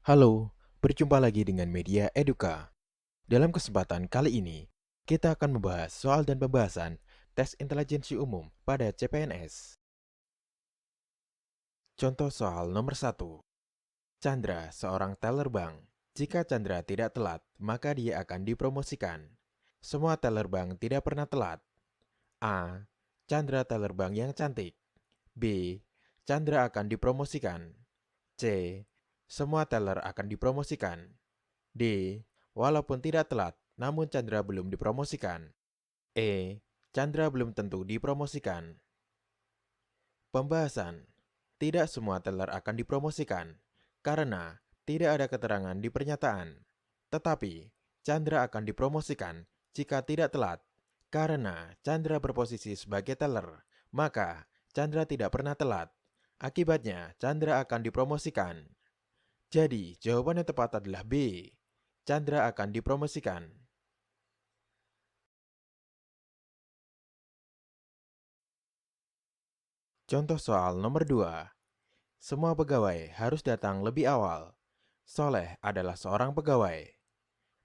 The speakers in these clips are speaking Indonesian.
Halo, berjumpa lagi dengan Media Eduka. Dalam kesempatan kali ini, kita akan membahas soal dan pembahasan tes intelijensi umum pada CPNS. Contoh soal nomor 1. Chandra, seorang teller bank. Jika Chandra tidak telat, maka dia akan dipromosikan. Semua teller bank tidak pernah telat. A. Chandra teller bank yang cantik. B. Chandra akan dipromosikan. C. Semua teller akan dipromosikan. D. Walaupun tidak telat, namun Chandra belum dipromosikan. E. Chandra belum tentu dipromosikan. Pembahasan. Tidak semua teller akan dipromosikan, karena tidak ada keterangan di pernyataan. Tetapi, Chandra akan dipromosikan jika tidak telat. Karena Chandra berposisi sebagai teller, maka Chandra tidak pernah telat. Akibatnya, Chandra akan dipromosikan. Jadi, jawaban yang tepat adalah B. Chandra akan dipromosikan. Contoh soal nomor 2. Semua pegawai harus datang lebih awal. Soleh adalah seorang pegawai.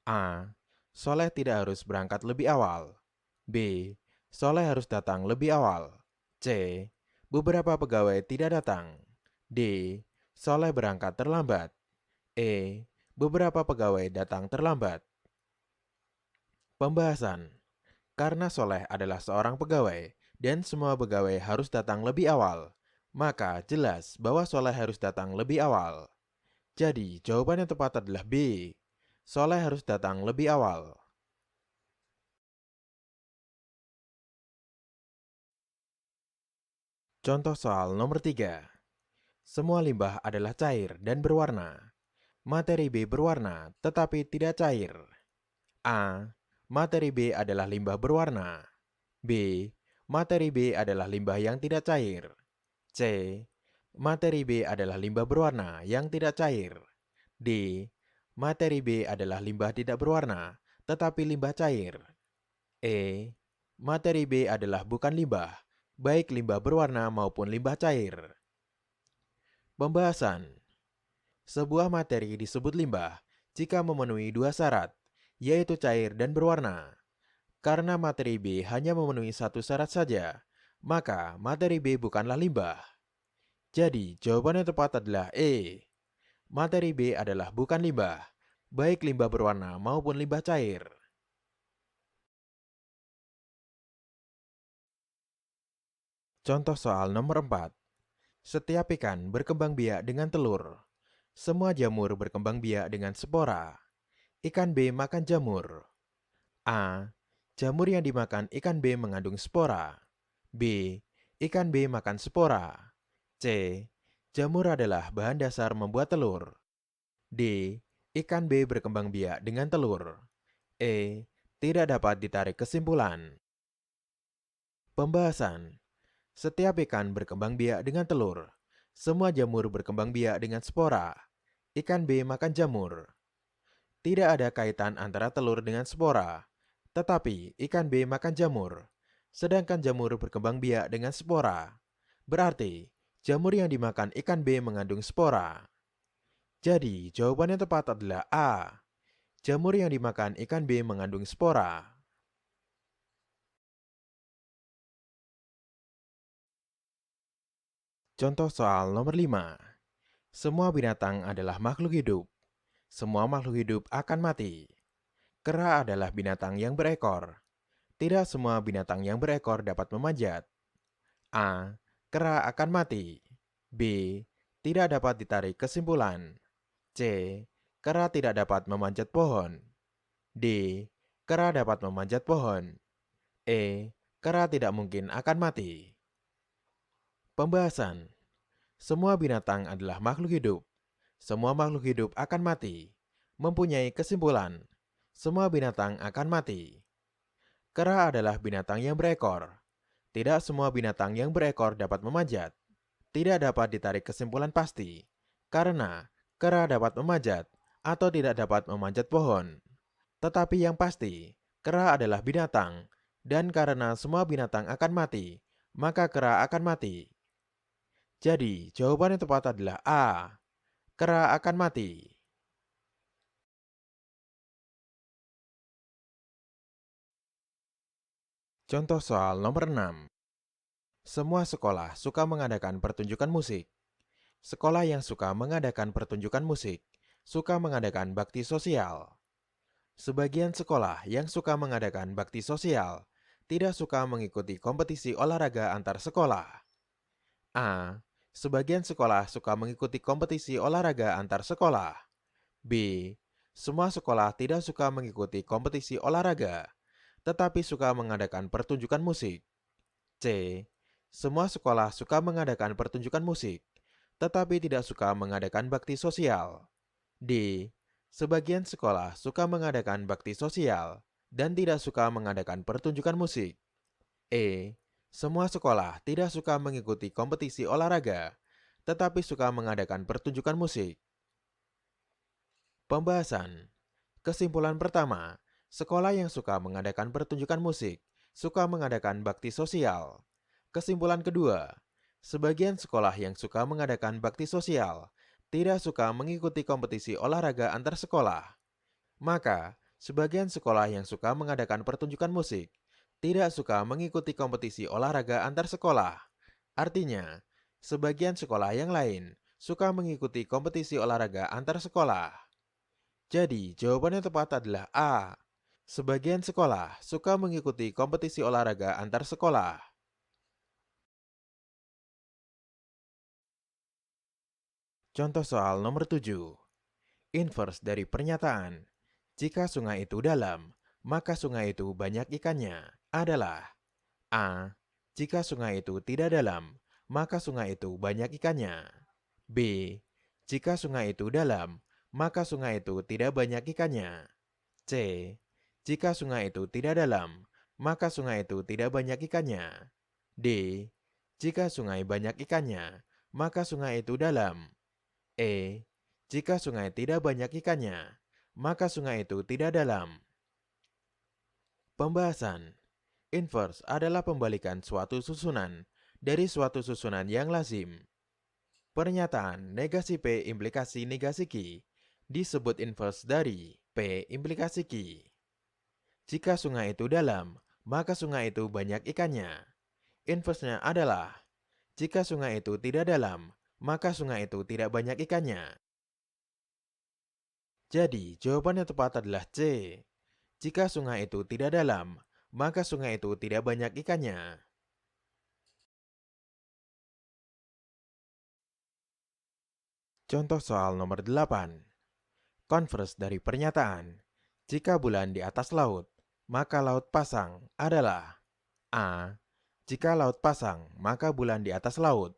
A. Soleh tidak harus berangkat lebih awal. B. Soleh harus datang lebih awal. C. Beberapa pegawai tidak datang. D. Soleh berangkat terlambat. E. Beberapa pegawai datang terlambat. Pembahasan. Karena Soleh adalah seorang pegawai dan semua pegawai harus datang lebih awal, maka jelas bahwa Soleh harus datang lebih awal. Jadi, jawaban yang tepat adalah B. Soleh harus datang lebih awal. Contoh soal nomor 3. Semua limbah adalah cair dan berwarna. Materi B berwarna tetapi tidak cair. A. Materi B adalah limbah berwarna. B. Materi B adalah limbah yang tidak cair. C. Materi B adalah limbah berwarna yang tidak cair. D. Materi B adalah limbah tidak berwarna, tetapi limbah cair. E. Materi B adalah bukan limbah, baik limbah berwarna maupun limbah cair. Pembahasan. Sebuah materi disebut limbah jika memenuhi dua syarat, yaitu cair dan berwarna. Karena materi B hanya memenuhi satu syarat saja, maka materi B bukanlah limbah. Jadi, jawaban yang tepat adalah E. Materi B adalah bukan limbah, baik limbah berwarna maupun limbah cair. Contoh soal nomor 4. Setiap ikan berkembang biak dengan telur. Semua jamur berkembang biak dengan spora. Ikan B makan jamur. A. Jamur yang dimakan ikan B mengandung spora. B. Ikan B makan spora. C. Jamur adalah bahan dasar membuat telur. D. Ikan B berkembang biak dengan telur. E. Tidak dapat ditarik kesimpulan. Pembahasan. Setiap ikan berkembang biak dengan telur. Semua jamur berkembang biak dengan spora. Ikan B makan jamur. Tidak ada kaitan antara telur dengan spora. Tetapi ikan B makan jamur. Sedangkan jamur berkembang biak dengan spora. Berarti jamur yang dimakan ikan B mengandung spora. Jadi jawaban yang tepat adalah A. Jamur yang dimakan ikan B mengandung spora. Contoh soal nomor 5. Semua binatang adalah makhluk hidup. Semua makhluk hidup akan mati. Kera adalah binatang yang berekor. Tidak semua binatang yang berekor dapat memanjat. A. Kera akan mati. B. Tidak dapat ditarik kesimpulan. C. Kera tidak dapat memanjat pohon. D. Kera dapat memanjat pohon. E. Kera tidak mungkin akan mati. Pembahasan. Semua binatang adalah makhluk hidup. Semua makhluk hidup akan mati. Mempunyai kesimpulan. Semua binatang akan mati. Kera adalah binatang yang berekor. Tidak semua binatang yang berekor dapat memanjat. Tidak dapat ditarik kesimpulan pasti. Karena kera dapat memanjat atau tidak dapat memanjat pohon. Tetapi yang pasti, kera adalah binatang. Dan karena semua binatang akan mati, maka kera akan mati. Jadi, jawaban yang tepat adalah A. Kera akan mati. Contoh soal nomor 6. Semua sekolah suka mengadakan pertunjukan musik. Sekolah yang suka mengadakan pertunjukan musik suka mengadakan bakti sosial. Sebagian sekolah yang suka mengadakan bakti sosial tidak suka mengikuti kompetisi olahraga antar sekolah. A. Sebagian sekolah suka mengikuti kompetisi olahraga antar sekolah. B. Semua sekolah tidak suka mengikuti kompetisi olahraga, tetapi suka mengadakan pertunjukan musik. C. Semua sekolah suka mengadakan pertunjukan musik, tetapi tidak suka mengadakan bakti sosial. D. Sebagian sekolah suka mengadakan bakti sosial dan tidak suka mengadakan pertunjukan musik. E. Semua sekolah tidak suka mengikuti kompetisi olahraga, tetapi suka mengadakan pertunjukan musik. Pembahasan. Kesimpulan pertama, sekolah yang suka mengadakan pertunjukan musik suka mengadakan bakti sosial. Kesimpulan kedua, sebagian sekolah yang suka mengadakan bakti sosial tidak suka mengikuti kompetisi olahraga antar sekolah. Maka, sebagian sekolah yang suka mengadakan pertunjukan musik tidak suka mengikuti kompetisi olahraga antar sekolah. Artinya, sebagian sekolah yang lain suka mengikuti kompetisi olahraga antar sekolah. Jadi, jawaban yang tepat adalah A. Sebagian sekolah suka mengikuti kompetisi olahraga antar sekolah. Contoh soal nomor 7. Inverse dari pernyataan, jika sungai itu dalam, maka sungai itu banyak ikannya, adalah A. Jika sungai itu tidak dalam, maka sungai itu banyak ikannya. B. Jika sungai itu dalam, maka sungai itu tidak banyak ikannya. C. Jika sungai itu tidak dalam, maka sungai itu tidak banyak ikannya. D. Jika sungai banyak ikannya, maka sungai itu dalam. E. Jika sungai tidak banyak ikannya, maka sungai itu tidak dalam. Pembahasan. Inverse adalah pembalikan suatu susunan dari suatu susunan yang lazim. Pernyataan negasi P implikasi negasi Q disebut inverse dari P implikasi Q. Jika sungai itu dalam, maka sungai itu banyak ikannya. Inverse-nya adalah, jika sungai itu tidak dalam, maka sungai itu tidak banyak ikannya. Jadi, jawaban yang tepat adalah C. Jika sungai itu tidak dalam, maka sungai itu tidak banyak ikannya. Contoh soal nomor 8. Converse dari pernyataan, jika bulan di atas laut, maka laut pasang adalah A. Jika laut pasang, maka bulan di atas laut.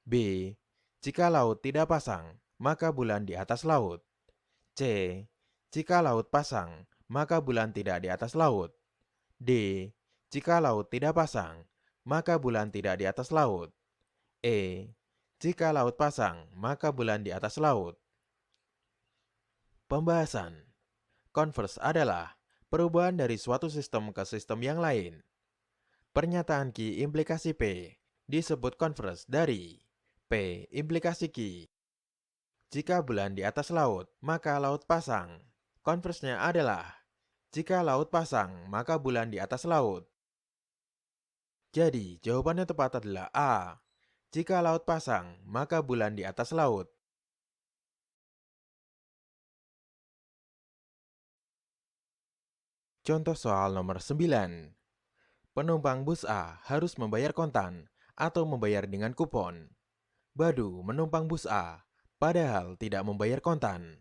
B. Jika laut tidak pasang, maka bulan di atas laut. C. Jika laut pasang, maka bulan tidak di atas laut. D. Jika laut tidak pasang, maka bulan tidak di atas laut. E. Jika laut pasang, maka bulan di atas laut. Pembahasan. Converse adalah perubahan dari suatu sistem ke sistem yang lain. Pernyataan Q implikasi P disebut converse dari P implikasi Q. Jika bulan di atas laut, maka laut pasang. Converse-nya adalah, jika laut pasang, maka bulan di atas laut. Jadi, jawabannya tepat adalah A. Jika laut pasang, maka bulan di atas laut. Contoh soal nomor 9. Penumpang bus A harus membayar kontan atau membayar dengan kupon. Badu menumpang bus A, padahal tidak membayar kontan.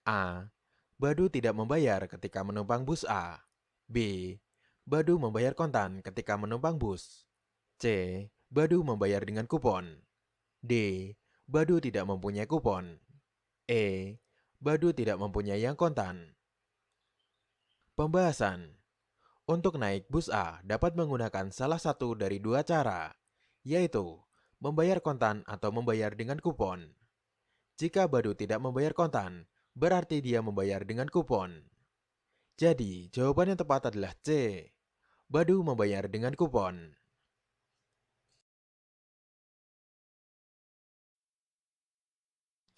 A. Badu tidak membayar ketika menumpang bus A. B. Badu membayar kontan ketika menumpang bus. C. Badu membayar dengan kupon. D. Badu tidak mempunyai kupon. E. Badu tidak mempunyai yang kontan. Pembahasan. Untuk naik bus A dapat menggunakan salah satu dari dua cara, yaitu membayar kontan atau membayar dengan kupon. Jika Badu tidak membayar kontan, berarti dia membayar dengan kupon. Jadi, jawaban yang tepat adalah C. Badu membayar dengan kupon.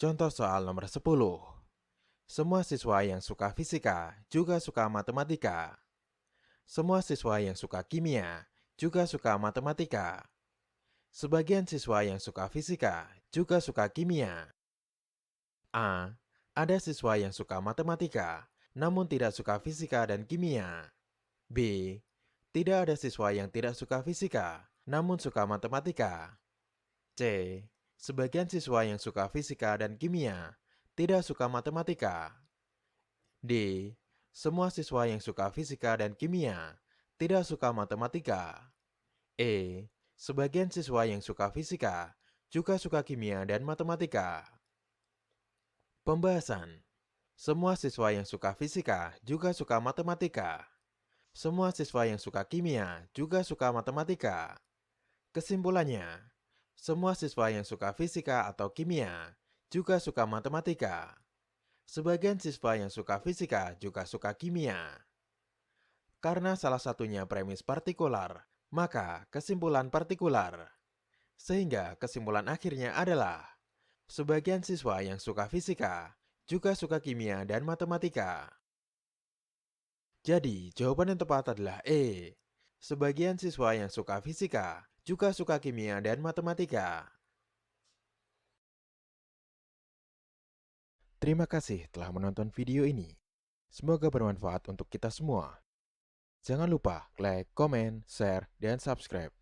Contoh soal nomor 10. Semua siswa yang suka fisika juga suka matematika. Semua siswa yang suka kimia juga suka matematika. Sebagian siswa yang suka fisika juga suka kimia. A. Ada siswa yang suka matematika, namun tidak suka fisika dan kimia. B. Tidak ada siswa yang tidak suka fisika, namun suka matematika. C. Sebagian siswa yang suka fisika dan kimia tidak suka matematika. D. Semua siswa yang suka fisika dan kimia tidak suka matematika. E. Sebagian siswa yang suka fisika juga suka kimia dan matematika. Pembahasan. Semua siswa yang suka fisika juga suka matematika. Semua siswa yang suka kimia juga suka matematika. Kesimpulannya, semua siswa yang suka fisika atau kimia juga suka matematika. Sebagian siswa yang suka fisika juga suka kimia. Karena salah satunya premis partikular, maka kesimpulan partikular. Sehingga kesimpulan akhirnya adalah sebagian siswa yang suka fisika juga suka kimia dan matematika. Jadi, jawaban yang tepat adalah E. Sebagian siswa yang suka fisika juga suka kimia dan matematika. Terima kasih telah menonton video ini. Semoga bermanfaat untuk kita semua. Jangan lupa like, komen, share, dan subscribe.